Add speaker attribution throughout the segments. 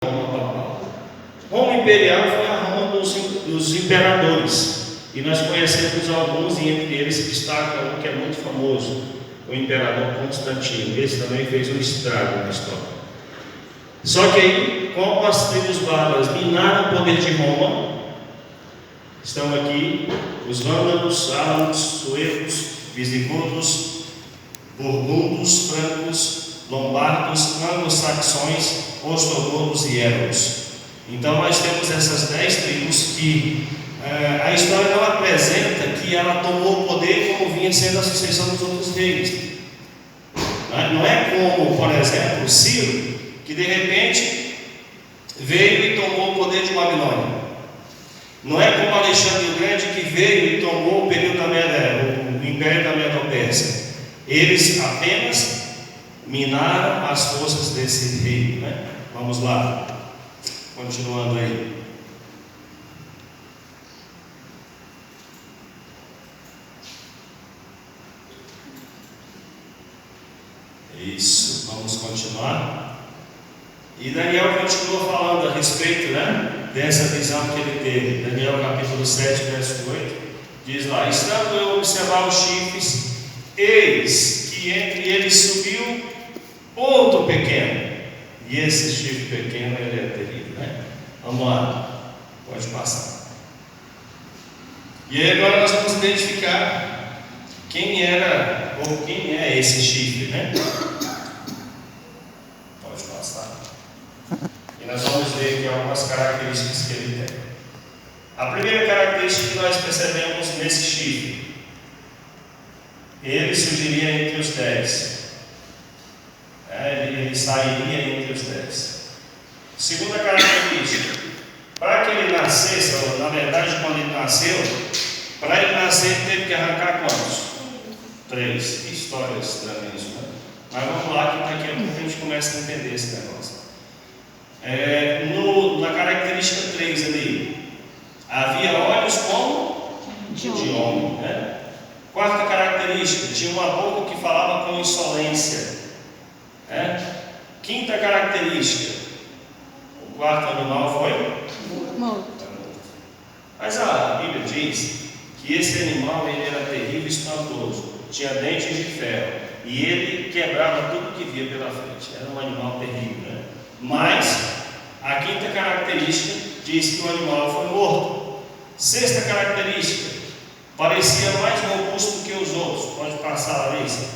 Speaker 1: Roma papal. Roma imperial foi a Roma dos imperadores. E nós conhecemos alguns, e entre eles se destaca um que é muito famoso, o imperador Constantino. Esse também fez um estrago na história. Só que aí, como as tribos bárbaras minaram o poder de Roma, estão aqui os vândalos, árabes, suecos, visigodos, burgundos, francos, lombardos, anglo-saxões, ostrogodos e évolos. Então nós temos essas 10 tribos que a história não apresenta que ela tomou o poder como vinha sendo a sucessão dos outros reis. Não é como, por exemplo, Ciro, que de repente veio e tomou o poder de Babilônia. Não é como Alexandre o Grande, que veio e tomou o período o Império da Medo-Pérsia. Eles apenas minaram as forças desse rei, né? Vamos lá, continuando aí. Isso, vamos continuar. E Daniel continua falando a respeito, dessa visão que ele teve. Daniel capítulo 7, verso 8, diz lá: estando eu a observar os chifres, eis que entre eles subiu outro pequeno. E esse chifre pequeno, ele é terrível, Vamos lá, pode passar. E aí agora nós vamos identificar quem era ou quem é esse chifre, Pode passar. E nós vamos ver aqui algumas características que ele tem. A primeira característica que nós percebemos nesse chifre, ele surgiria entre os 10. Ele sairia entre os 10. Segunda característica, para que ele nascesse, ou, na verdade, quando ele nasceu, para ele nascer, ele teve que arrancar quantos? 3. Que história estranha isso, Mas vamos lá, que daqui a pouco a gente começa a entender esse negócio. Na característica 3 ali, havia olhos como de homem, Quarta característica, tinha uma boca que falava com insolência, Quinta característica, o quarto animal foi morto. Mas a Bíblia diz que esse animal ele era terrível e espantoso, tinha dentes de ferro e ele quebrava tudo que via pela frente. Era um animal terrível, Mas a quinta característica diz que o animal foi morto. Sexta característica, parecia mais robusto que os outros. Pode passar a lista.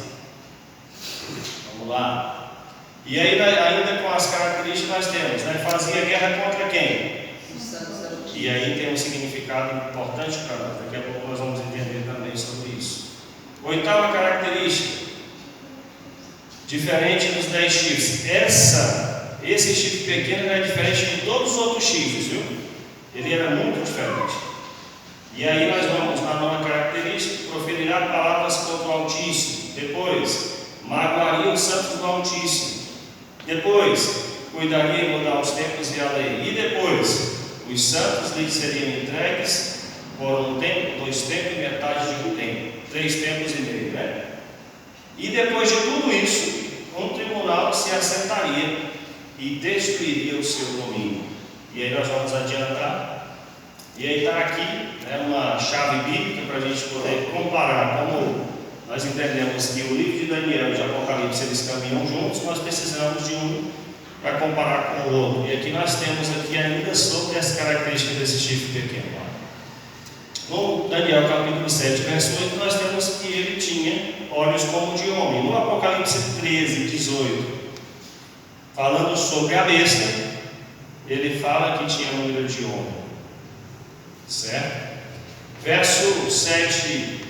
Speaker 1: Vamos lá. E aí, ainda com as características nós temos, fazia guerra contra quem? E aí tem um significado importante para nós. Daqui a pouco nós vamos entender também sobre isso. Oitava característica, diferente dos 10 chifres. Esse chifre pequeno era diferente de todos os outros chifres, viu? Ele era muito diferente. E aí nós vamos na nova característica: proferirá palavras contra o Altíssimo. Depois, magoaria os santos do Altíssimo. Depois, cuidaria em mudar os tempos e a lei. E depois, os santos lhes seriam entregues por um tempo, 2 tempos e metade de um tempo, 3 tempos e meio, E depois de tudo isso, um tribunal se assentaria e destruiria o seu domínio. E aí nós vamos adiantar. E aí está aqui uma chave bíblica para a gente poder comparar. Como nós entendemos que o livro de Daniel e de Apocalipse eles caminham juntos, nós precisamos de um para comparar com o outro. E aqui nós temos ainda sobre as características desse chifre pequeno. No Daniel capítulo 7, verso 8, nós temos que ele tinha olhos como de homem. No Apocalipse 13, 18, falando sobre a besta, ele fala que tinha número de homem. Certo? Verso 7,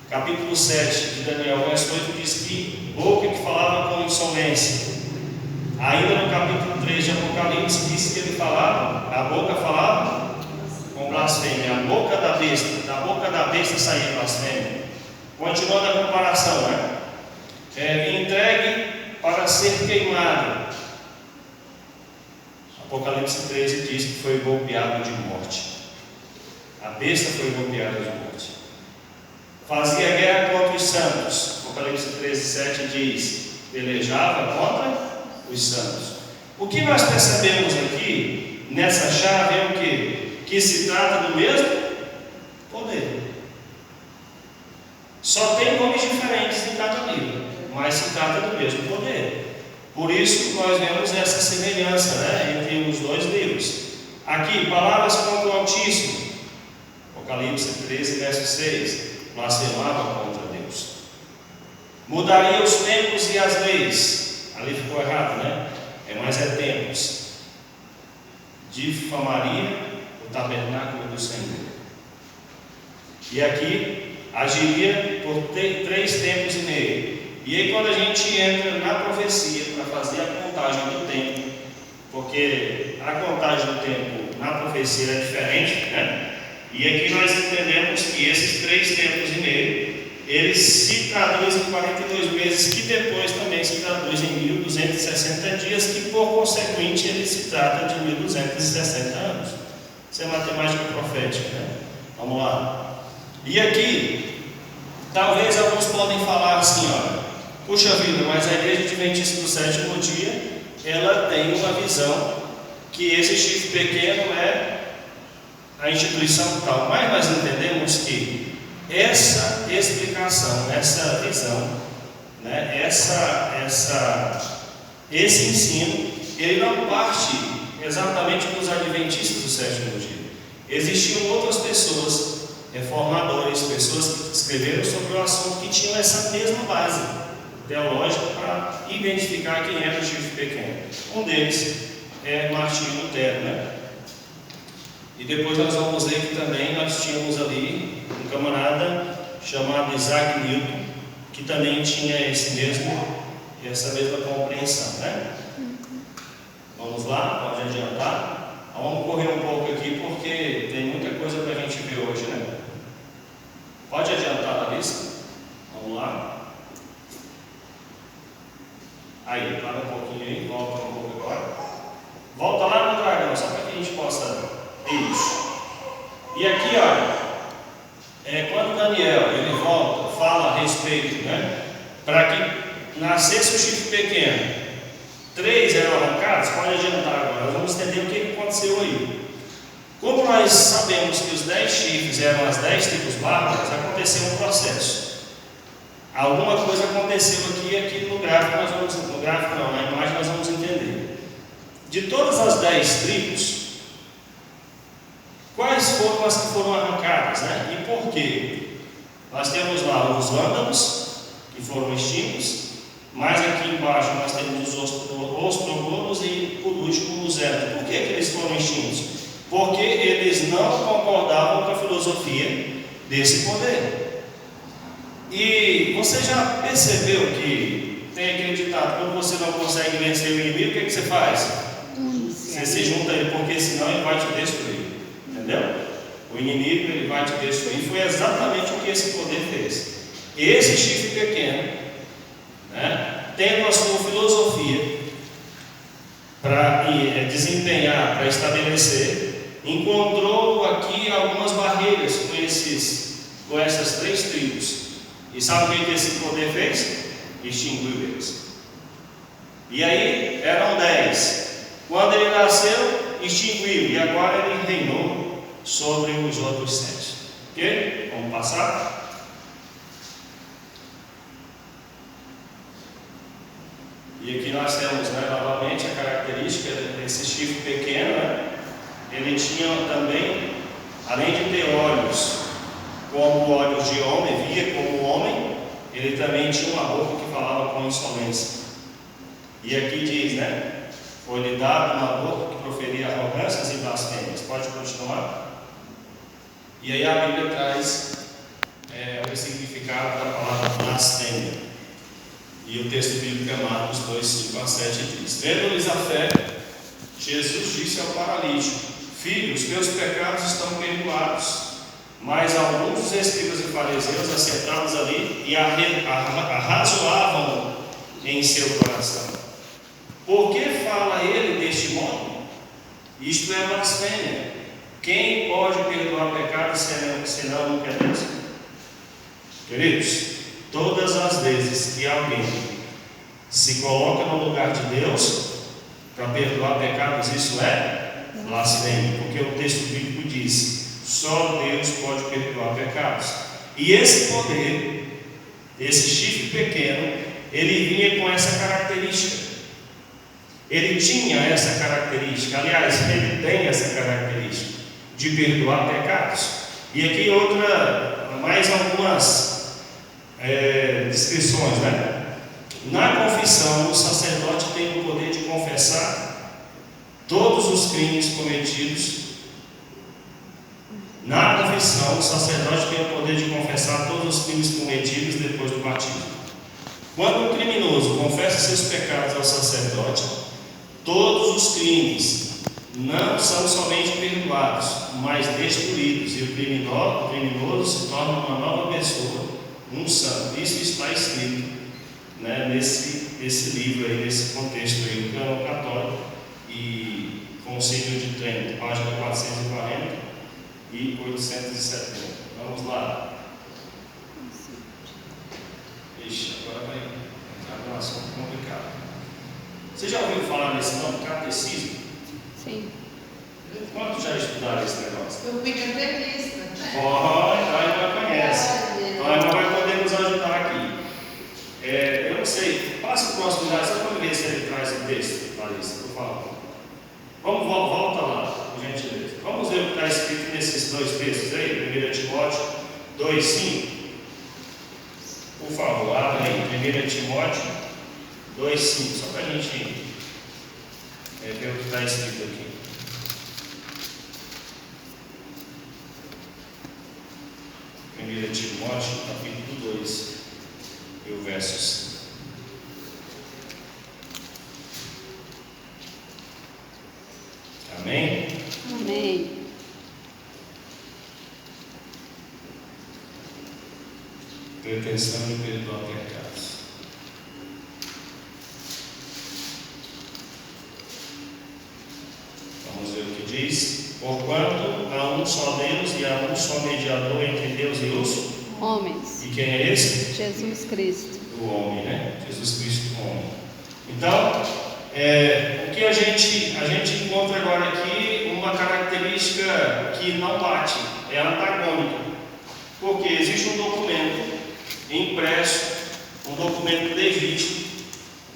Speaker 1: capítulo 7 de Daniel, verso 8, diz que boca que falava com insolência. Ainda no capítulo 3 de Apocalipse, diz que ele falava, a boca falava com blasfêmia. A boca da besta saía blasfêmia. Continuando a comparação, entregue para ser queimado. Apocalipse 13 diz que foi golpeado de morte. A besta foi golpeada de morte. Fazia guerra contra os santos. Apocalipse 13, 7 diz: pelejava contra os santos. O que nós percebemos aqui, nessa chave, é o quê? Que se trata do mesmo poder. Só tem nomes diferentes em cada livro, mas se trata do mesmo poder. Por isso nós vemos essa semelhança, né, entre os dois livros. Aqui, palavras contra o Altíssimo. Apocalipse 13, verso 6. Blasfemava contra Deus. Mudaria os tempos e as leis. Ali ficou errado, né? Mas é tempos. Difamaria o tabernáculo do Senhor. E aqui, agiria por 3 tempos e meio. E aí quando a gente entra na profecia para fazer a contagem do tempo, porque a contagem do tempo na profecia é diferente, né? E aqui nós entendemos que esses 3 tempos e meio, eles se traduzem em 42 meses, que depois também se traduzem em 1260 dias, que por consequente ele se trata de 1260 anos. Isso é matemática profética, né? Vamos lá. E aqui, talvez alguns podem falar assim, olha, puxa vida, mas a Igreja Adventista do Sétimo Dia, ela tem uma visão que esse chifre pequeno é a instituição tal, mas nós entendemos que essa explicação, essa visão, né, esse ensino, ele não parte exatamente dos adventistas do sétimo dia. Existiam outras pessoas, reformadores, pessoas que escreveram sobre o assunto que tinham essa mesma base teológica para identificar quem era o chifre pequeno. Um deles é Martinho Lutero, né? E depois nós vamos ver que também nós tínhamos ali um camarada chamado Isaac Newton, que também tinha essa mesma compreensão, né? Vamos lá, pode adiantar. Vamos correr um pouco aqui porque tem muita coisa para a gente ver hoje, né? Pode adiantar a lista? Vamos lá. Aí, para um pouquinho aí, volta um pouco agora. Volta lá no dragão, só para que a gente possa. Isso. E aqui, olha, quando Daniel ele volta, fala a respeito, né? Para que nascesse o chifre pequeno, 3 eram arrancados. Pode adiantar agora, nós vamos entender o que aconteceu aí. Como nós sabemos que os 10 chifres eram as 10 tribos bárbaras, aconteceu um processo. Alguma coisa aconteceu aqui no gráfico, na imagem nós vamos entender. De todas as 10 tribos, quais foram as que foram arrancadas, né? E por quê? Nós temos lá os vândalos, que foram extintos, mas aqui embaixo nós temos os ostrogonos e, por último, os etos. Por que eles foram extintos? Porque eles não concordavam com a filosofia desse poder. E você já percebeu que tem aquele ditado, quando você não consegue vencer o inimigo, o que você faz? Você se junta a ele, porque senão ele vai te destruir. Entendeu? O inimigo ele vai te destruir. Foi exatamente o que esse poder fez. Esse chifre pequeno, né, tendo a sua filosofia para desempenhar, para estabelecer, encontrou aqui algumas barreiras com essas 3 tribos. E sabe o que esse poder fez? Extinguiu eles. E aí eram 10. Quando ele nasceu, extinguiu. E agora ele reinou sobre os outros 7. Ok? Vamos passar? E aqui nós temos, né, novamente a característica desse chifre pequeno, né? Ele tinha também, além de ter olhos como olhos de homem, via como homem, ele também tinha uma boca que falava com insolência. E aqui diz, né? Foi-lhe dado uma boca que proferia arrogâncias e blasfêmias. Pode continuar? E aí a Bíblia traz o significado da palavra blasfêmia. E o texto bíblico é Marcos 2, 5 a 7 diz: Vendo-lhes a fé, Jesus disse ao paralítico: Filho, os teus pecados estão perdoados. Mas alguns dos escribas e fariseus assentados ali e arrazoavam em seu coração: Por que fala ele deste modo? Isto é blasfêmia. Quem pode perdoar pecados senão não quer Deus? Queridos, todas as vezes que alguém se coloca no lugar de Deus, para perdoar pecados, isso é blasfêmia, porque o texto bíblico diz: só Deus pode perdoar pecados. E esse poder, esse chifre pequeno, ele vinha com essa característica. Ele tinha essa característica, aliás, ele tem essa característica de perdoar pecados. E aqui mais algumas descrições, né? Na confissão, o sacerdote tem o poder de confessar todos os crimes cometidos. Na confissão, o sacerdote tem o poder de confessar todos os crimes cometidos depois do batismo. Quando um criminoso confessa seus pecados ao sacerdote, todos os crimes não são somente perdoados, mas destruídos, e o criminoso se torna uma nova pessoa, um santo. Isso está escrito, né, nesse livro aí, nesse contexto aí, do Cânon Católico e Concílio de Trento, página 440 e 870. Vamos lá. Ixi, agora vai entrar num assunto complicado. Você já ouviu falar nesse nome, catecismo?
Speaker 2: Sim.
Speaker 1: Quantos já estudaram esse negócio?
Speaker 3: Eu fui catequista.
Speaker 1: Então a irmã conhece. Então a irmã vai poder nos ajudar aqui. Eu não sei, passa o próximo slide, só para ver se ele traz o texto, Larissa, por favor. Volta lá, por gentileza. Vamos ver o que está escrito nesses dois textos aí, 1 Timóteo 2,5. Por favor, abre aí, 1 Timóteo 2,5, só para a gente ver o que está escrito aqui. 1 Timóteo, capítulo 2, e o verso 5. Amém?
Speaker 2: Amém.
Speaker 1: Pretensão de perdoar pecados. Vamos ver o que diz. Porquanto há um só Deus e há um só mediador entre Deus e os
Speaker 2: Homens.
Speaker 1: E quem é esse?
Speaker 2: Jesus Cristo.
Speaker 1: O homem, né? Jesus Cristo, o homem. Então, o que a gente encontra agora aqui, uma característica que não bate, é antagônica. Porque existe um documento impresso, um documento legítimo,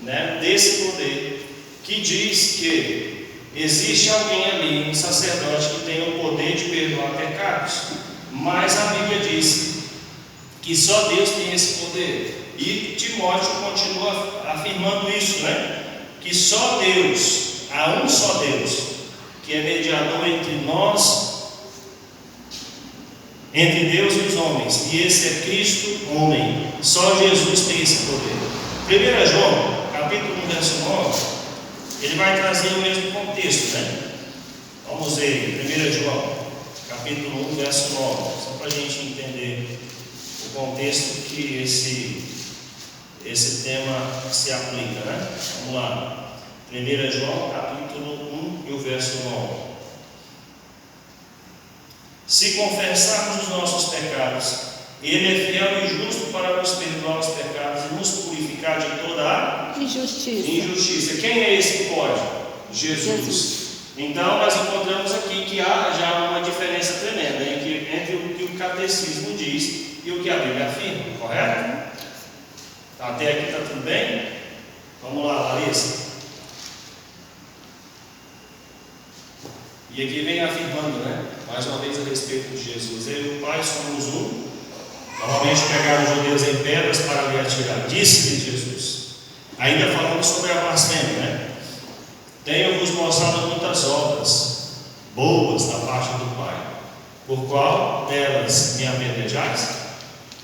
Speaker 1: né, desse poder, que diz que existe alguém ali, um sacerdote, que tem o poder de perdoar pecados. Mas a Bíblia diz que só Deus tem esse poder. E Timóteo continua afirmando isso, né? Que só Deus, há um só Deus, que é mediador entre nós, entre Deus e os homens, e esse é Cristo, homem. Só Jesus tem esse poder. 1 João, capítulo 1, verso 9, ele vai trazer o mesmo contexto, né? Vamos ver, 1 João, capítulo 1, verso 9, só para a gente entender o contexto que esse tema se aplica, né? Vamos lá. 1 João, capítulo 1 e o verso 9. Se confessarmos os nossos pecados, Ele é fiel e justo para nos perdoar os pecados e nos purificar de toda a injustiça. Quem é esse que pode? Jesus. Então, nós encontramos aqui que há já uma diferença tremenda entre o que o catecismo diz e o que a Bíblia afirma, correto? Até aqui está tudo bem? Vamos lá, Larissa. E aqui vem afirmando, né? Mais uma vez a respeito de Jesus. Eu e o Pai somos um. Normalmente pegaram os judeus em pedras para lhe atirar. Disse-lhe Jesus. Ainda falando sobre a blasfêmia, né? Tenho-vos mostrado muitas obras boas da parte do Pai. Por qual delas me apedrejais?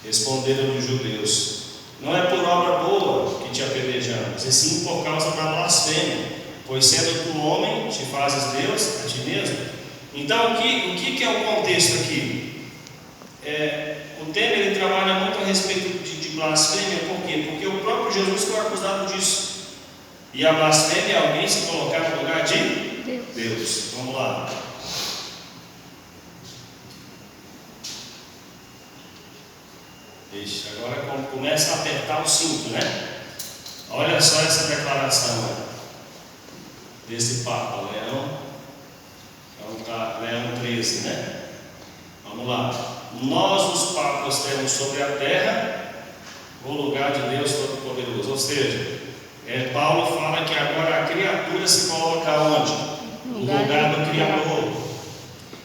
Speaker 1: Responderam os judeus. Não é por obra boa que te apedrejamos, e sim por causa da blasfêmia. Pois sendo tu homem, te fazes Deus a ti mesmo. Então, o que é o contexto aqui? O tema ele trabalha muito a respeito de blasfêmia. Por quê? Porque o próprio Jesus foi acusado disso. E a blasfêmia é alguém se colocar no lugar de Deus. Vamos lá. Ixi, agora começa a apertar o cinto, né? Olha só essa declaração. desse Papa, Leão 13, né? Vamos lá. Nós, os papas, temos sobre a terra o lugar de Deus Todo-Poderoso. Ou seja, Paulo fala que agora a criatura se coloca onde? No lugar do Criador.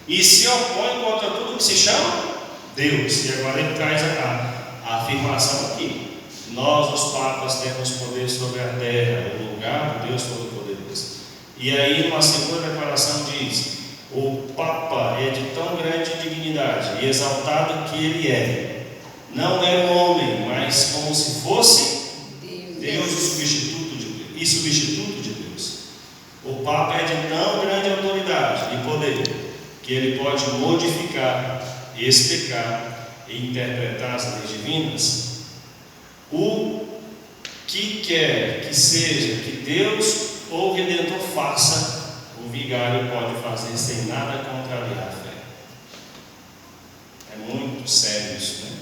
Speaker 1: E se opõe contra tudo que se chama Deus. E agora ele traz a afirmação aqui. Nós, os papas, temos poder sobre a terra, o lugar do Deus Todo-Poderoso. E aí, numa segunda declaração diz: o Papa é de tão grande dignidade e exaltado que ele é. Não é um homem, mas como se fosse Deus e substituto de Deus. O Papa é de tão grande autoridade e poder que ele pode modificar, explicar e interpretar as leis divinas. O que quer que seja que Deus ou o Redentor faça, o vigário pode fazer sem nada contrariar a fé. É muito sério isso, né?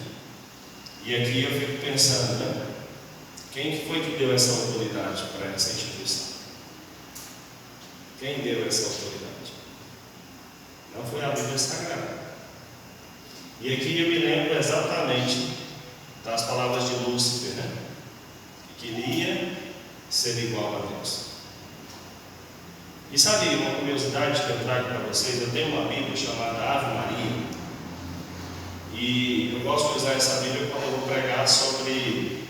Speaker 1: E aqui eu fico pensando, né? Quem que foi que deu essa autoridade para essa instituição? Quem deu essa autoridade? Não foi a Bíblia Sagrada. E aqui eu me lembro exatamente das palavras de Lúcifer, né? Que queria ser igual a Deus. E sabe uma curiosidade que eu trago para vocês? Eu tenho uma Bíblia chamada Ave Maria. E eu gosto de usar essa Bíblia quando eu vou pregar sobre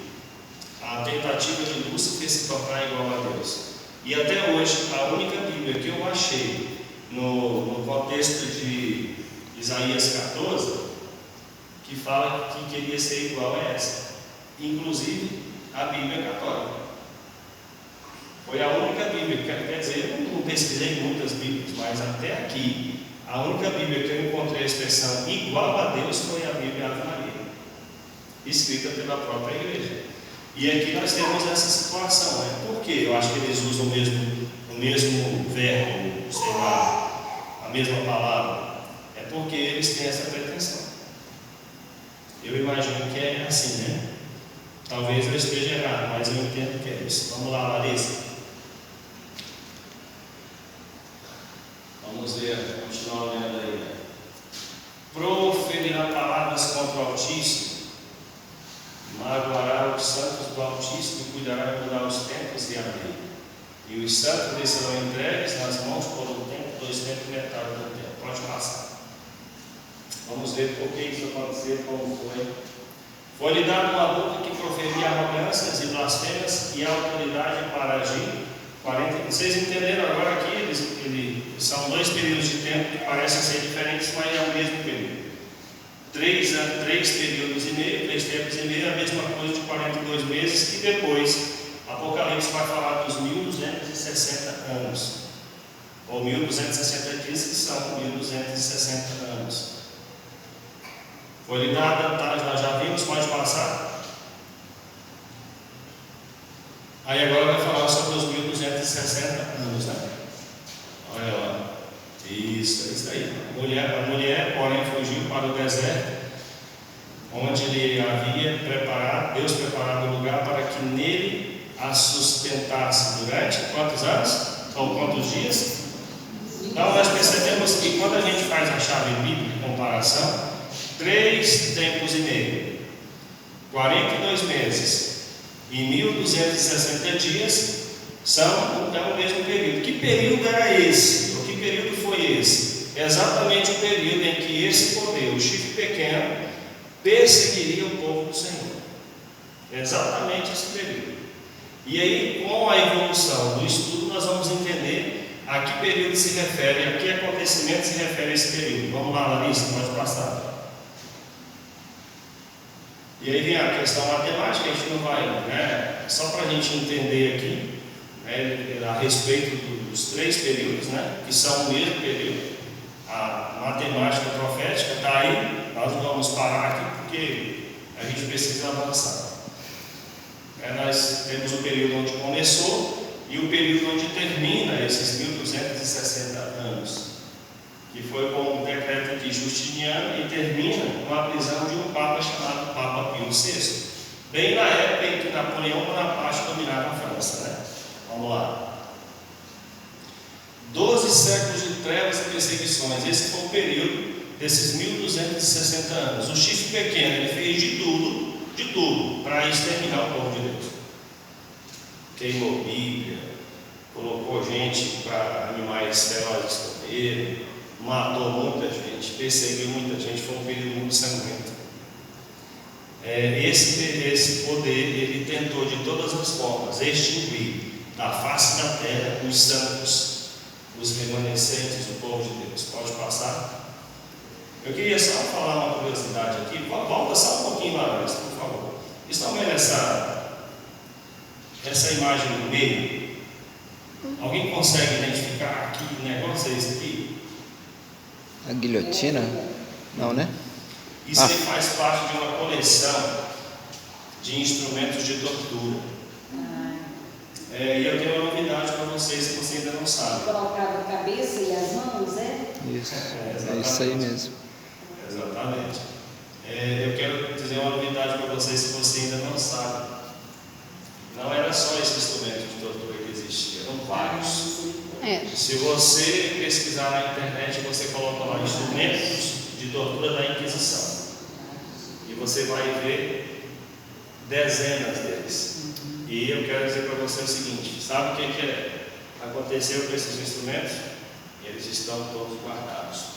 Speaker 1: a tentativa de Lúcifer se tornar igual a Deus. E até hoje, a única Bíblia que eu achei no contexto de Isaías 14, que fala que queria ser igual a essa, inclusive a Bíblia Católica. Foi a única Bíblia, quer dizer, eu não pesquisei muitas Bíblias, mas até aqui, a única Bíblia que eu encontrei a expressão igual a Deus foi a Bíblia Ave Maria, escrita pela própria igreja. E aqui nós temos essa situação, né? Por quê? Eu acho que eles usam o mesmo verbo, sei lá, a mesma palavra. É porque eles têm essa pretensão. Eu imagino que é assim, né? Talvez eu esteja errado, mas eu entendo que é isso. Vamos lá, Larissa. Vamos ver, continuar lendo aí. Né? Proferirá palavras contra o Altíssimo, magoará os santos do Altíssimo e cuidará de mudar os tempos e a lei. E os santos lhes serão entregues nas mãos por um tempo, 2 tempos e metade do tempo. Pode passar. Vamos ver por que isso aconteceu, como foi. Foi-lhe dado uma boca que proferia arrogâncias e blasfêmias e autoridade para agir. 40. Vocês entenderam agora aqui? São 2 períodos de tempo que parecem ser diferentes, mas é o mesmo período. 3 períodos e meio, 3 tempos e meio, a mesma coisa de 42 meses, que depois Apocalipse vai falar dos 1260 anos, ou 1260 dias, que são 1260 anos. Foi-lhe dada, tá, nós já vimos, pode passar. Aí agora vai falar sobre os 1260 anos, né? Olha lá. Isso, é isso aí. A mulher, porém, fugiu para o deserto, onde lhe havia preparado, Deus preparado um lugar para que nele a sustentasse durante quantos anos? Ou quantos dias? Então nós percebemos que quando a gente faz a chave bíblica de comparação, 3 tempos e meio, 42 meses e 1260 dias são então o mesmo período. Que período era esse? Ou que período foi esse? Exatamente o período em que esse poder, o chifre pequeno, perseguiria o povo do Senhor. Exatamente esse período. E aí, com a evolução do estudo, nós vamos entender a que período se refere, a que acontecimento se refere a esse período. Vamos lá, Larissa, pode passar. E aí vem a questão matemática, a gente não vai, né? Só para a gente entender aqui, né, a respeito dos 3 períodos, né, que são o mesmo período. A matemática profética está aí, nós vamos parar aqui porque a gente precisa avançar. Nós temos o período onde começou e o período onde termina esses 1260 anos, que foi com o decreto de Justiniano e termina com a prisão de um Papa chamado Papa Pio VI, bem na época em que Napoleão Bonaparte dominava a França, né? Vamos lá. 12 séculos de trevas e perseguições. Esse foi o período desses 1260 anos. O chifre pequeno, ele fez de tudo, para exterminar o povo de Deus. Queimou Bíblia, colocou gente para animais ferozes comer, matou muita gente, perseguiu muita gente, foi um período muito sangrento. Esse poder, ele tentou de todas as formas extinguir da face da terra os santos, os remanescentes do povo de Deus. Pode passar? Eu queria só falar uma curiosidade aqui. Volta só um pouquinho lá, por favor. Estão vendo essa imagem no meio? Alguém consegue identificar que negócio é esse aqui?
Speaker 3: A guilhotina? Não, né?
Speaker 1: Isso aí faz parte de uma coleção de instrumentos de tortura. E eu tenho uma novidade para vocês, se você ainda não sabe.
Speaker 4: Colocava a cabeça e as mãos,
Speaker 3: Isso, é isso aí mesmo.
Speaker 1: Exatamente. Eu quero dizer uma novidade para vocês, se você ainda não sabe. Não era só esse instrumento de tortura que existia, eram vários. Se você pesquisar na internet, você coloca lá instrumentos de tortura da Inquisição. E você vai ver dezenas deles. E eu quero dizer para você o seguinte: sabe o que aconteceu com esses instrumentos? Eles estão todos guardados.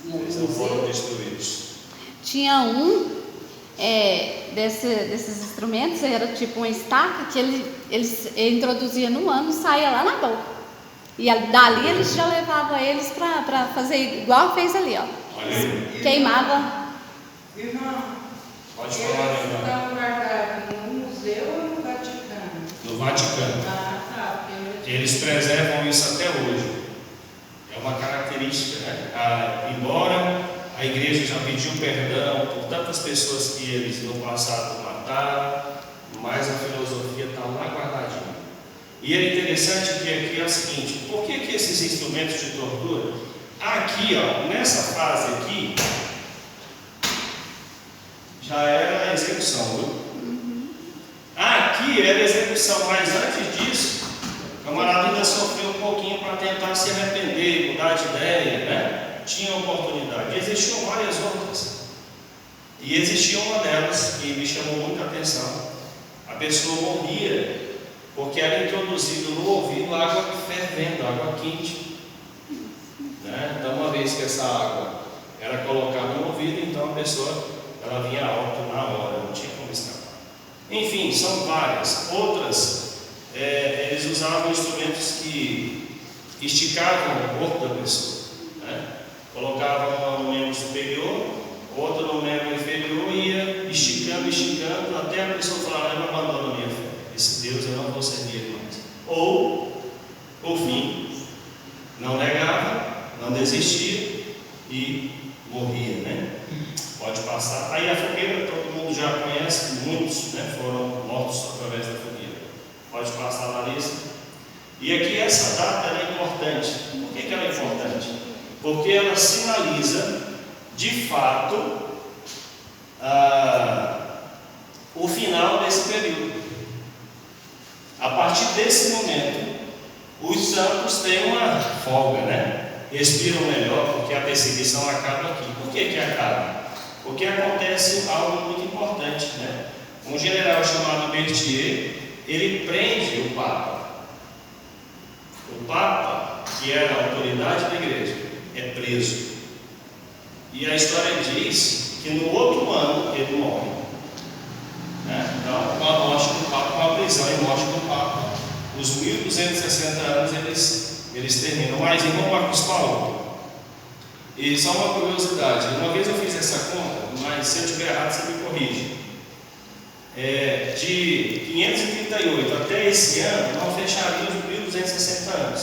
Speaker 1: Eles não foram destruídos.
Speaker 2: Tinha desses instrumentos, era tipo uma estaca que eles introduziam no ano e saía lá na boca. E dali eles já levavam eles para fazer igual fez ali, ó.
Speaker 1: Olha aí.
Speaker 2: Queimava.
Speaker 5: Irmão,
Speaker 1: Pode falar,
Speaker 5: eles
Speaker 1: irmão.
Speaker 5: estão guardados no museu ou no Vaticano?
Speaker 1: No Vaticano.
Speaker 5: Tá.
Speaker 1: Eles preservam isso até hoje. É uma característica, né? Embora a igreja já pediu perdão por tantas pessoas que eles no passado mataram, mas a filosofia está lá guardadinha. E é interessante que aqui é o seguinte: por que esses instrumentos de tortura, aqui, ó, nessa fase aqui, já era a execução, viu? Aqui era a execução, mas antes disso, o camarada ainda sofreu um pouquinho para tentar se arrepender, mudar de ideia, né? Tinha oportunidade. Existiam várias outras. E existia uma delas que me chamou muita atenção. A pessoa morria porque era introduzido no ouvido água fervendo, água quente. Né? Então, uma vez que essa água era colocada no ouvido, então a pessoa ela vinha a óbito na hora, não tinha como escapar. Enfim, são várias. Outras, eles usavam instrumentos que esticavam o corpo da pessoa. Né? Colocavam no membro superior, outro no membro inferior e ia esticando, até a pessoa falar: eu não abandono a minha fé. Esse Deus eu não vou servir mais. Ou, por fim, não negava, não desistia e morria, né? Pode passar. Aí a fogueira, todo mundo já conhece, muitos, né, foram mortos através da fogueira. Pode passar, Larissa. E aqui essa data ela é importante. Por que ela é importante? Porque ela sinaliza, de fato, o final desse período. A partir desse momento, os santos têm uma folga, né? Respiram melhor, porque a perseguição acaba aqui. Por que acaba? Porque acontece algo muito importante, né? Um general chamado Berthier, ele prende o Papa. O Papa, que era a autoridade da igreja, é preso. E a história diz que no outro ano ele morre. Né? Então, com a morte do Papa, com a prisão e morte do Papa, os 1260 anos eles terminam. Mas, irmão Marcos Paulo, e só uma curiosidade: uma vez eu fiz essa conta, mas se eu estiver errado você me corrige. De 538 até esse ano, não fecharia os 1260 anos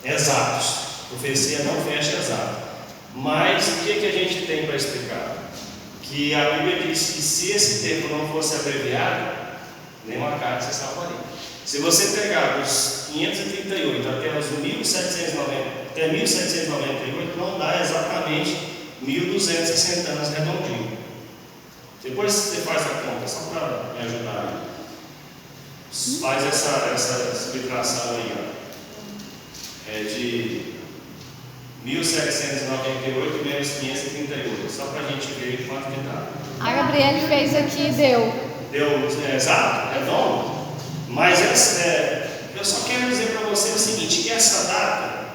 Speaker 1: exatos. A profecia não fecha exato. Mas o que a gente tem para explicar? Que a Bíblia diz que se esse tempo não fosse abreviado, nenhuma carta se salvaria. Se você pegar os 538 até os 1798, não dá exatamente 1260 anos redondinho. Depois você faz a conta, só para me ajudar aí. Faz essa subtração aí. Ó. é de 1798 menos 538, só para a gente ver quanto que dá.
Speaker 2: A Gabriele fez aqui e deu.
Speaker 1: Deu exato? É bom? Mas eu só quero dizer para você o seguinte, que essa data,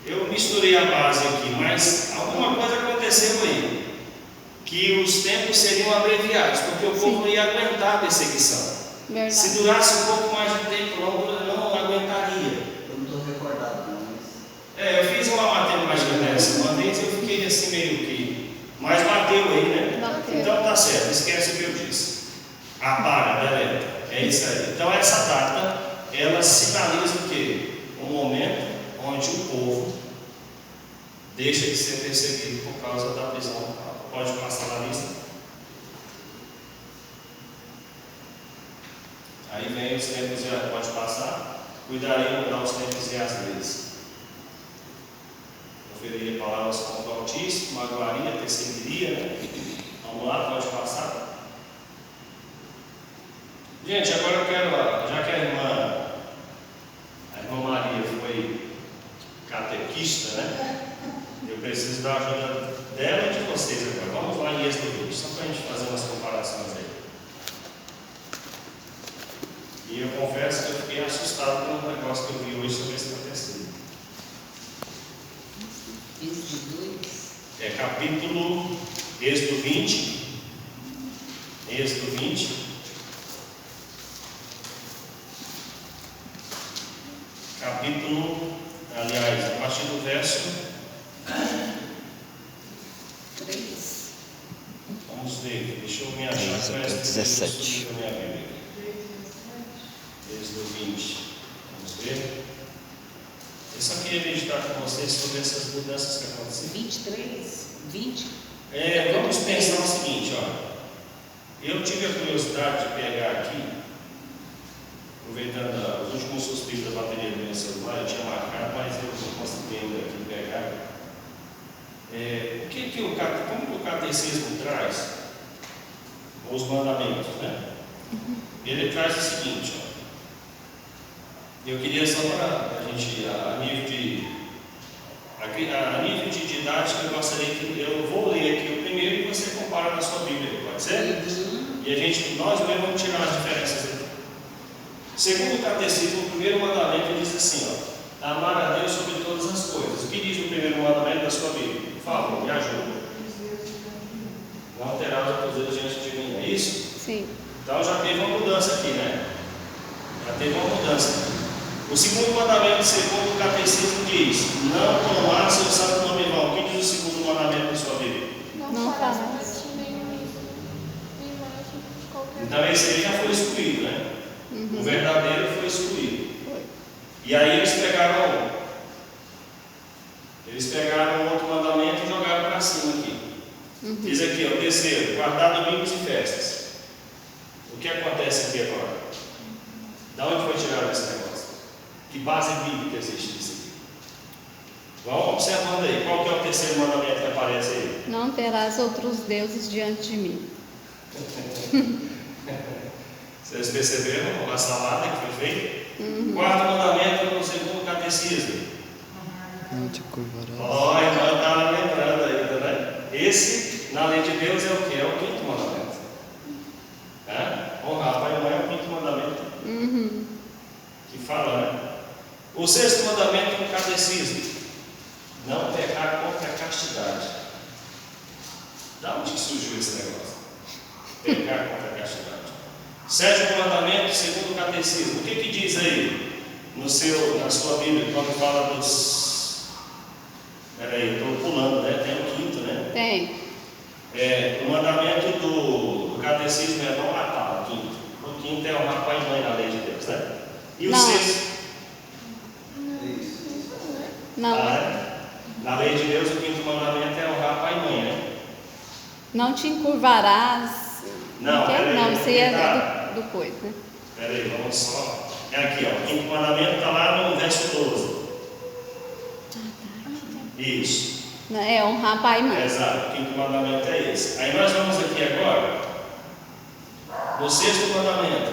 Speaker 1: eu misturei a base aqui, mas alguma coisa aconteceu aí, que os tempos seriam abreviados, porque o povo não ia aguentar a perseguição.
Speaker 2: Verdade.
Speaker 1: Se durasse um pouco mais de tempo, não aguentaria.
Speaker 6: Eu não estou recordado, não, mas...
Speaker 1: Eu fiz uma matemática dessa uma vez, eu fiquei assim meio que... Mas bateu aí, né?
Speaker 2: Bateu.
Speaker 1: Então tá certo, esquece o que eu disse. Para, deleta. É isso aí. Então essa data, ela sinaliza o quê? Um momento onde o povo deixa de ser perseguido por causa da prisão do Papa. Pode passar na lista. Aí vem os tempos e pode passar. Cuidaria de mudar os tempos e as leis. Proferiria palavras contra o Altíssimo, magoaria, perseguiria, né? Vamos lá, pode passar. Gente, agora eu quero, já que a irmã Maria foi catequista, né? Eu preciso da ajuda dela e de vocês agora. Vamos lá em Êxodo 20, só para a gente fazer umas comparações aí. E eu confesso que eu fiquei assustado com o negócio que eu vi hoje sobre esse catecismo.
Speaker 4: Êxodo 2.
Speaker 1: Capítulo Êxodo 20. Êxodo 20. Capítulo, aliás, a partir do verso
Speaker 4: 3.
Speaker 1: vamos ver, deixa eu me achar.
Speaker 3: Êxodo 17.
Speaker 1: Êxodo 20. Vamos ver. Eu só queria meditar com vocês sobre essas mudanças que aconteceram.
Speaker 4: 23, 20.
Speaker 1: Vamos pensar o seguinte, ó. Eu tive a curiosidade de pegar aqui, aproveitando os últimos suspiros da bateria do meu celular, eu tinha marcado, mas eu não consegui ainda aqui pegar. Como que o catecismo traz os mandamentos, né? Ele traz o seguinte, ó. Eu queria só para a gente, a nível de didática, eu gostaria que eu vou ler aqui o primeiro e você compara na sua Bíblia, pode ser? E nós mesmos vamos tirar as diferenças aqui. Segundo o catecismo, o primeiro mandamento diz assim, ó, amar a Deus sobre todas as coisas. O que diz o primeiro mandamento da sua Bíblia? Por favor, me ajuda. Não alterar os outros deuses diante de mim, é isso?
Speaker 2: Sim.
Speaker 1: Então já teve uma mudança aqui, né? Já teve uma mudança. O segundo mandamento, segundo o catecismo, diz: não tomar seu santo nome em vão. O que diz o segundo mandamento da sua Bíblia?
Speaker 2: Não faz.
Speaker 1: Então esse aí já foi excluído, né? O verdadeiro foi excluído.
Speaker 2: Foi.
Speaker 1: E aí eles pegaram outro mandamento e jogaram para cima aqui. Diz aqui, ó, o terceiro, guardar domingos e festas. O que acontece aqui agora? Da onde foi tirado esse negócio? Que base bíblica existe nisso aqui? Vamos observando aí. Qual que é o terceiro mandamento que aparece aí?
Speaker 2: Não terás outros deuses diante de mim.
Speaker 1: Vocês perceberam a salada que foi feita? Quarto mandamento no segundo catecismo.
Speaker 3: Não te curvarás.
Speaker 1: Ó, a irmã está lembrando ainda, né? Esse, na lei de Deus, é o que? É o quinto mandamento. Honrar pai e mãe é o quinto mandamento. Que fala, né? O sexto mandamento no catecismo: não pecar contra a castidade. Da onde que surgiu esse negócio? Pecar contra a castidade. Sétimo mandamento, segundo o catecismo. O que diz aí na sua Bíblia, quando fala dos... Peraí, estou pulando, né? Tem o quinto, né?
Speaker 2: Tem.
Speaker 1: O mandamento do catecismo é não matar, o quinto. O quinto é honrar pai e mãe na lei de Deus, né? E o
Speaker 2: Não.
Speaker 1: sexto?
Speaker 2: Não.
Speaker 1: Na lei de Deus, o quinto mandamento é honrar pai e mãe, né?
Speaker 2: Não te encurvarás.
Speaker 1: Não, peraí,
Speaker 2: Não, isso aí é
Speaker 1: tá.
Speaker 2: do coisa, né?
Speaker 1: Peraí, vamos só. É aqui, ó. O quinto mandamento está lá no verso 12. Isso.
Speaker 2: É honrar pai e mãe.
Speaker 1: Exato, o quinto mandamento é esse. Aí nós vamos aqui agora no sexto mandamento: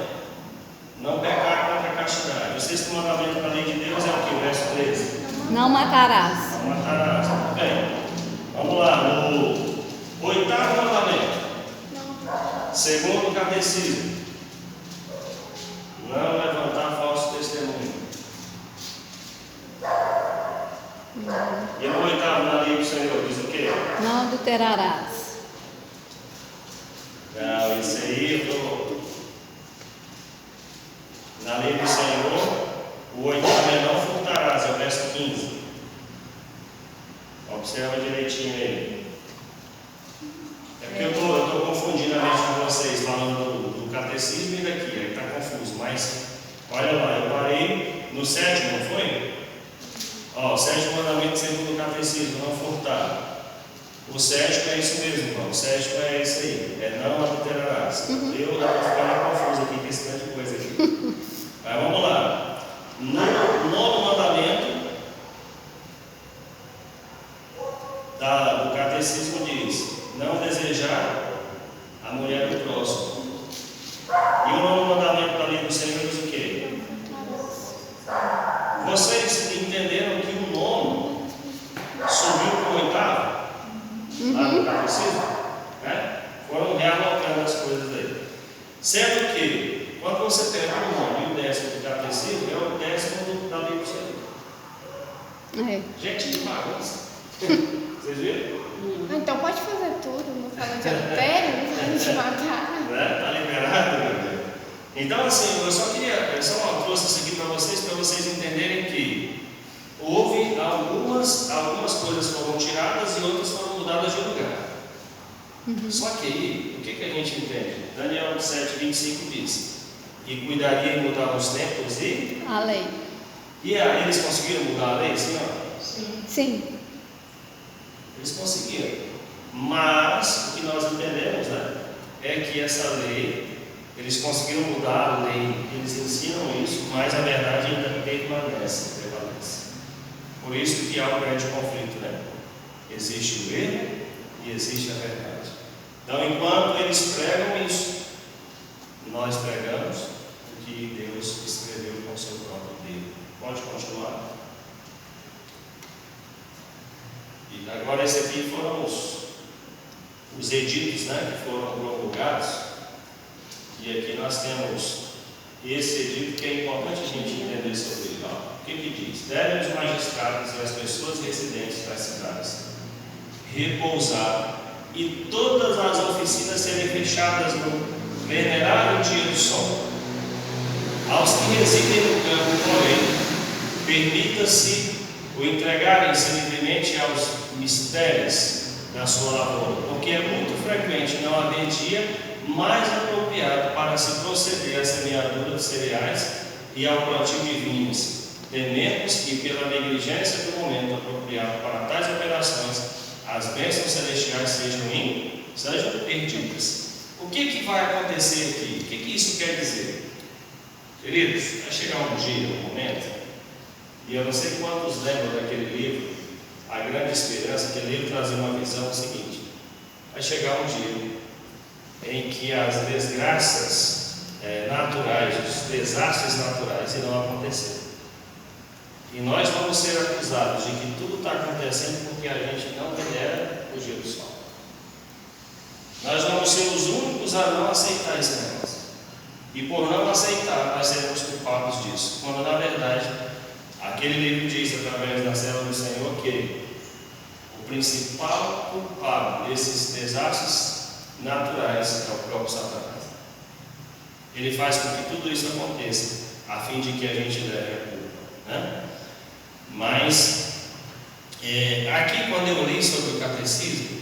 Speaker 1: não pecar contra a castidade. O sexto mandamento da lei de Deus é o que? O verso 13.
Speaker 2: Não matarás.
Speaker 1: Não matarás. Muito bem. Vamos lá, no oitavo mandamento. Segundo o catecismo. Não levantar falso testemunho. E no oitavo na lei do Senhor diz o quê?
Speaker 2: Não adulterarás.
Speaker 1: Não, isso aí eu estou. Na lei do Senhor, o oitavo é não furtarás, é o verso 15. Observa direitinho aí. É porque eu estou confundindo a mente de vocês, falando do catecismo e daqui, aí está confuso. Mas, olha lá, eu parei no sétimo, não foi? Ó, o sétimo mandamento segundo o catecismo, não furtar. O sétimo é isso mesmo, irmão. O sétimo é isso aí, é não adulterarás. Eu estou ficando confuso aqui com esse tanto de coisa aqui. Mas vamos lá. No nono mandamento do catecismo diz: não desejar a mulher do próximo. E o nono mandamento da lei do Senhor diz o quê? Vocês entenderam que o nono subiu para o oitavo? Lá no catecismo? Né? Foram realocando as coisas aí. Sendo que, quando você pega o nono e o décimo do catecismo, é o décimo da lei do Senhor.
Speaker 2: É.
Speaker 1: Gente, que bagunça. Vocês viram?
Speaker 7: Então pode fazer tudo, não fala de adultério, não fala de matar.
Speaker 1: Né? Tá liberado, meu Deus. Então, assim, eu só trouxe isso aqui para vocês entenderem que houve algumas coisas foram tiradas e outras foram mudadas de lugar. Só que aí, o que a gente entende? Daniel 7:25 diz: e cuidaria em mudar os tempos e
Speaker 2: A lei.
Speaker 1: E aí, eles conseguiram mudar a lei, sim ou não?
Speaker 2: Sim.
Speaker 1: Eles conseguiram. Mas o que nós entendemos, né, é que essa lei, eles conseguiram mudar a lei, eles ensinam isso, mas a verdade ainda prevalece. Por isso que há um grande conflito, né? Existe o erro e existe a verdade. Então, enquanto eles pregam isso, nós pregamos o que Deus escreveu com o seu próprio dedo. Pode continuar. E agora esse aqui foram os editos, né, que foram promulgados. E aqui nós temos esse edito que é importante a gente entender sobre ele. O que diz? Devem os magistrados e as pessoas residentes das cidades repousar e todas as oficinas serem fechadas no venerável dia do sol. Aos que residem no campo, porém, permita-se o entregarem-se livremente aos mistérios da sua lavoura, porque é muito frequente não haver dia mais apropriado para se proceder à semeadura de cereais e ao plantio de vinhos. Tememos que, pela negligência do momento apropriado para tais operações, as bênçãos celestiais sejam perdidas. O que vai acontecer aqui? O que isso quer dizer? Queridos, vai chegar um dia, um momento, e eu não sei quantos lembram daquele livro, A Grande Esperança. Aquele livro trazia uma visão seguinte: vai chegar um dia em que as desgraças naturais, os desastres naturais irão acontecer. E nós vamos ser acusados de que tudo está acontecendo porque a gente não venera o dia do sol. Nós vamos ser os únicos a não aceitar esse negócio. E por não aceitar, nós seremos culpados disso. Quando na verdade, aquele livro diz, através da célula do Senhor, que o principal culpado desses desastres naturais é o próprio Satanás. Ele faz com que tudo isso aconteça, a fim de que a gente leve a culpa, né? Mas, aqui quando eu li sobre o catecismo,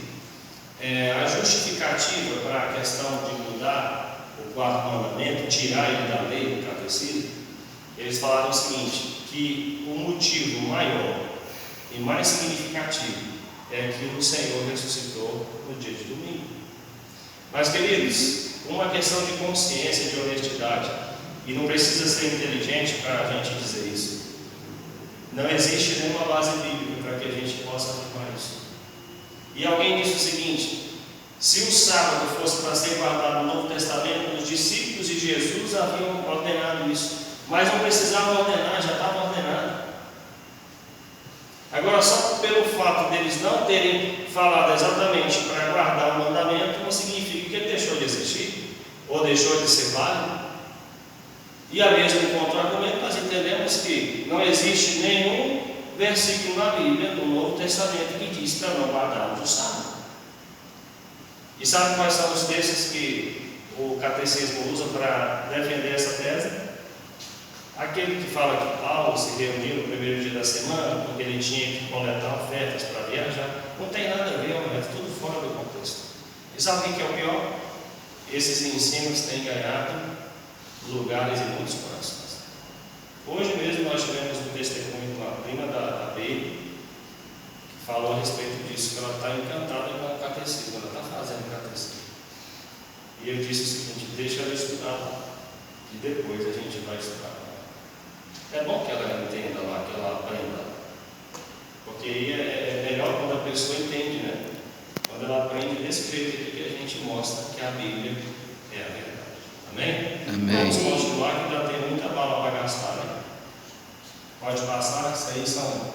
Speaker 1: a justificativa para a questão de mudar o quarto mandamento, tirar ele da lei do catecismo, eles falaram o seguinte, que o motivo maior e mais significativo é que o Senhor ressuscitou no dia de domingo. Mas, queridos, uma questão de consciência, de honestidade, e não precisa ser inteligente para a gente dizer isso. Não existe nenhuma base bíblica para que a gente possa afirmar isso. E alguém disse o seguinte: se o sábado fosse para ser guardado no Novo Testamento, os discípulos de Jesus haviam ordenado isso. Mas não precisava ordenar, já estava ordenado. Agora, só pelo fato deles não terem falado exatamente para guardar o mandamento, não significa que ele deixou de existir, ou deixou de ser válido. E a mesmo contra-argumento, nós entendemos que não existe nenhum versículo na Bíblia, no Novo Testamento, que diz para não guardarmos o sábado. E sabe quais são os textos que o catecismo usa para defender essa tese? Aquele que fala que Paulo se reuniu no primeiro dia da semana porque ele tinha que coletar ofertas para viajar, não tem nada a ver, é tudo fora do contexto. E sabe o que é o pior? Esses ensinos têm ganhado lugares em muitos corações. Hoje mesmo nós tivemos um testemunho de uma prima da B, que falou a respeito disso, que ela está encantada com o catecismo, ela está fazendo catecismo. E eu disse o seguinte: deixa ela estudar, e depois a gente vai estudar. É bom que ela entenda lá, que ela aprenda, porque aí é melhor quando a pessoa entende, né? Quando ela aprende desse jeito aqui, que a gente mostra que a Bíblia é a verdade. Amém?
Speaker 3: Amém.
Speaker 1: Vamos continuar, que ainda tem muita bala para gastar, né? Pode passar, isso aí são.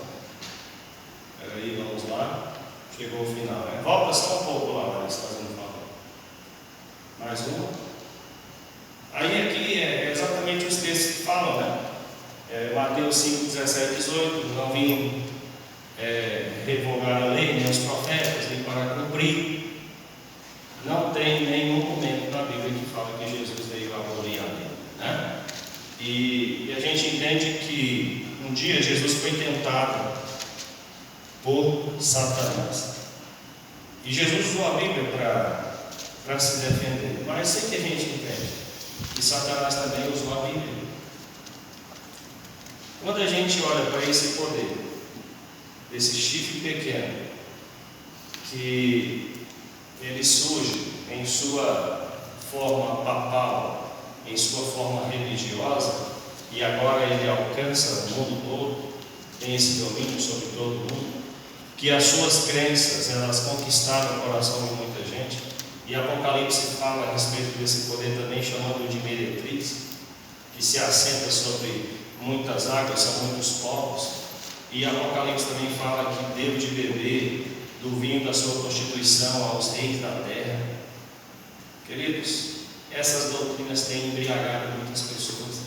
Speaker 1: Peraí, vamos lá. Chegou o final, né? Volta só um pouco lá, Larissa, fazendo favor. Mais uma. Aí aqui é exatamente os textos que falam, né? Mateus 5, 17, 18, não vinham revogar a lei, nem os profetas, nem para cumprir. Não tem nenhum momento na Bíblia que fala que Jesus veio abolir a lei, né? E a gente entende que um dia Jesus foi tentado por Satanás. E Jesus usou a Bíblia para se defender. Mas sei que a gente entende que Satanás também usou a Bíblia. Quando a gente olha para esse poder, desse chifre pequeno, que ele surge em sua forma papal, em sua forma religiosa, e agora ele alcança o mundo todo, tem esse domínio sobre todo mundo, que as suas crenças, elas conquistaram o coração de muita gente, e Apocalipse fala a respeito desse poder também, chamando de meretriz, que se assenta sobre muitas águas, são muitos povos. E Apocalipse também fala que deu de beber do vinho da sua prostituição aos reis da terra. Queridos, essas doutrinas têm embriagado muitas pessoas,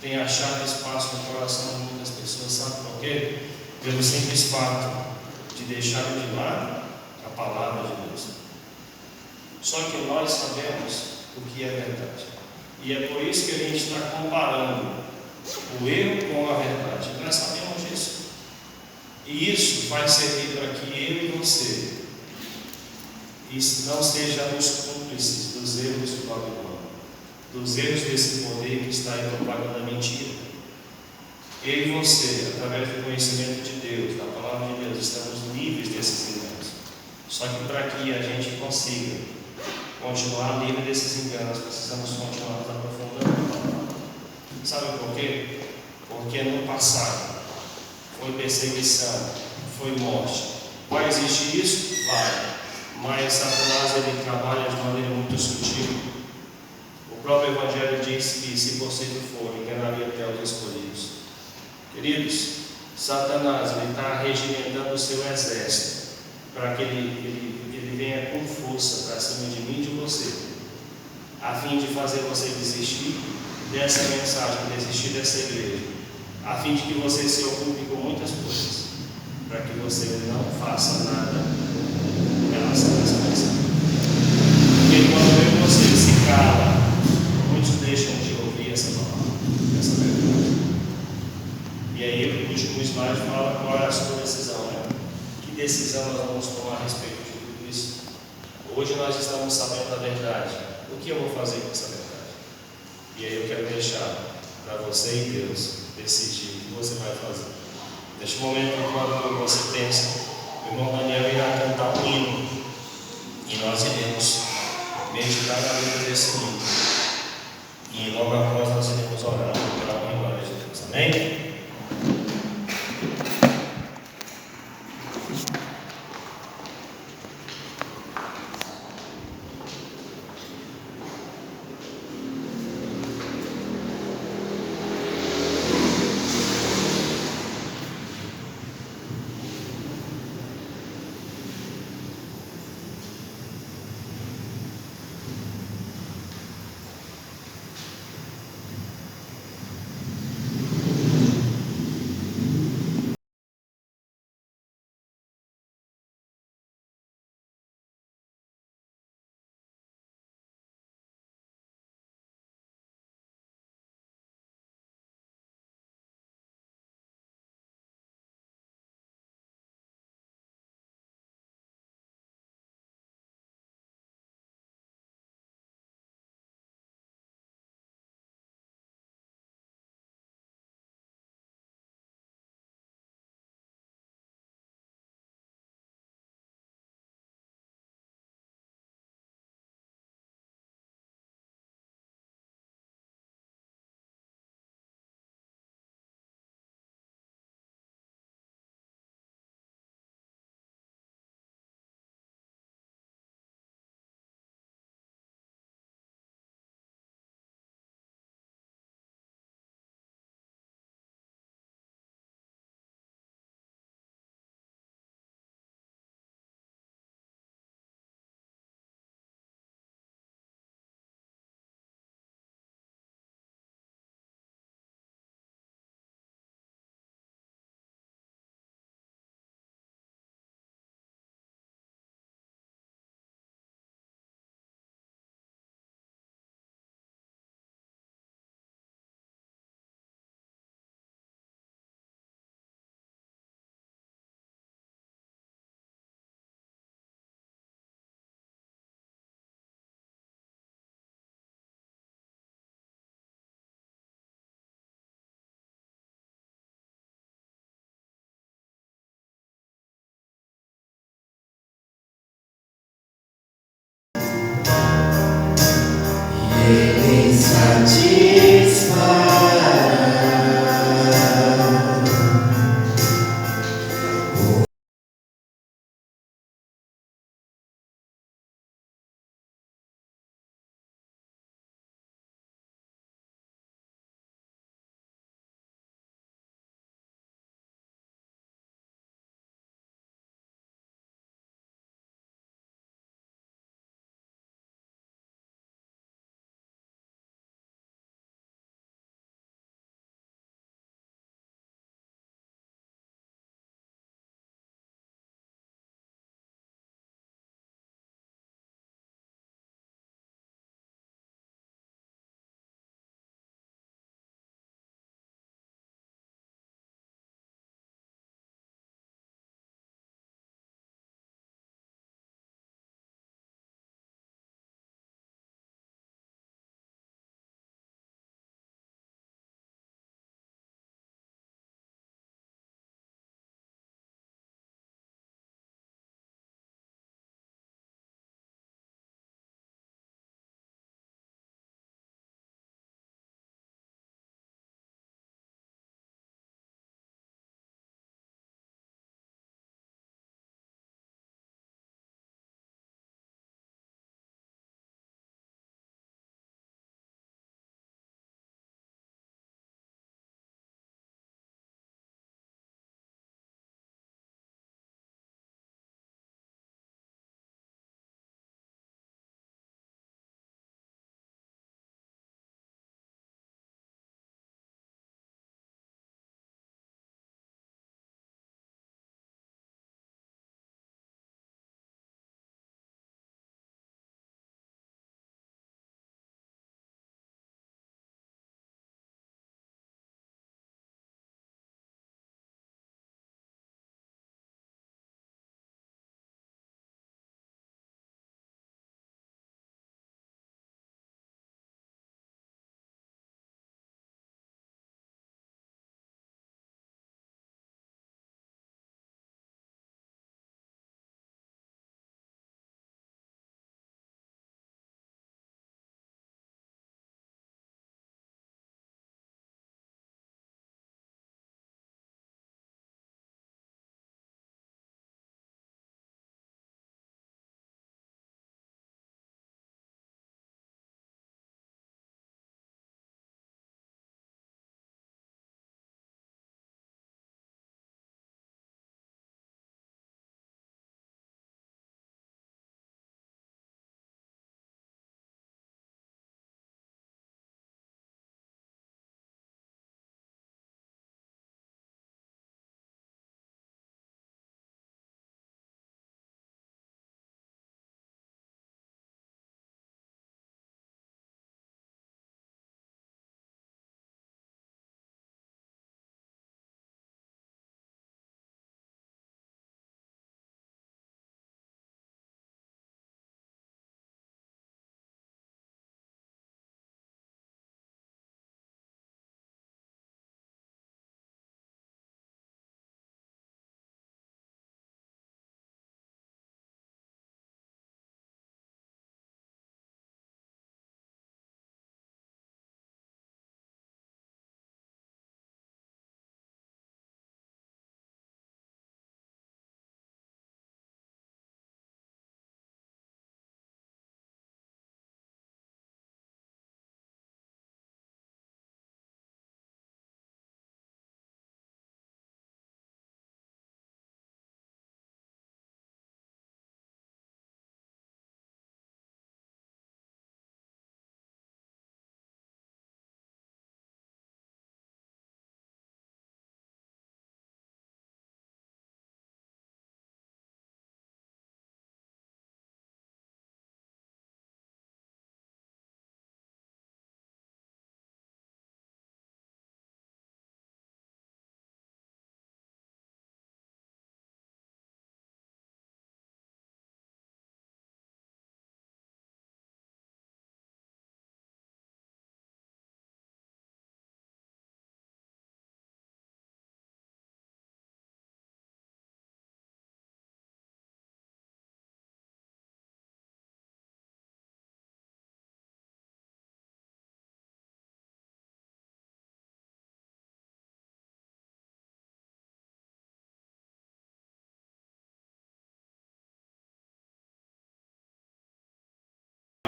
Speaker 1: têm achado espaço no coração de muitas pessoas. Sabe por quê? Pelo simples fato de deixar de lado a palavra de Deus. Só que nós sabemos o que é verdade, e é por isso que a gente está comparando o erro com a verdade. Nós sabemos disso, e isso vai servir para que eu e você não sejamos cúmplices dos erros do Babilônia, dos erros desse poder que está aí propagando a mentira. Eu e você, através do conhecimento de Deus, da palavra de Deus, estamos livres desses enganos. Só que para que a gente consiga continuar livre desses enganos, precisamos continuar nos aprofundando. Sabe por quê? Porque no passado foi perseguição, foi morte. Vai existir isso? Vai. Mas Satanás, ele trabalha de maneira muito sutil. O próprio Evangelho diz que, se possível for, enganaria até os escolhidos. Queridos, Satanás, ele está regimentando o seu exército para que ele venha com força para cima de mim e de você, a fim de fazer você desistir dessa mensagem, desistir dessa igreja, a fim de que você se ocupe com muitas coisas, para que você não faça nada em relação a essa mensagem. Porque quando eu e você se cala, muitos deixam de ouvir essa palavra, essa verdade. E aí o último slide fala qual é a sua decisão, né? Que decisão nós vamos tomar a respeito de tudo isso? Hoje nós estamos sabendo a verdade. O que eu vou fazer com essa verdade? E aí eu quero deixar para você e Deus decidir o que você vai fazer. Neste momento, enquanto você pensa, o irmão Daniel irá cantar um hino, e nós iremos meditar na letra desse hino, e logo após nós iremos orar pela honra e glória de Deus. Amém?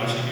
Speaker 1: Acho que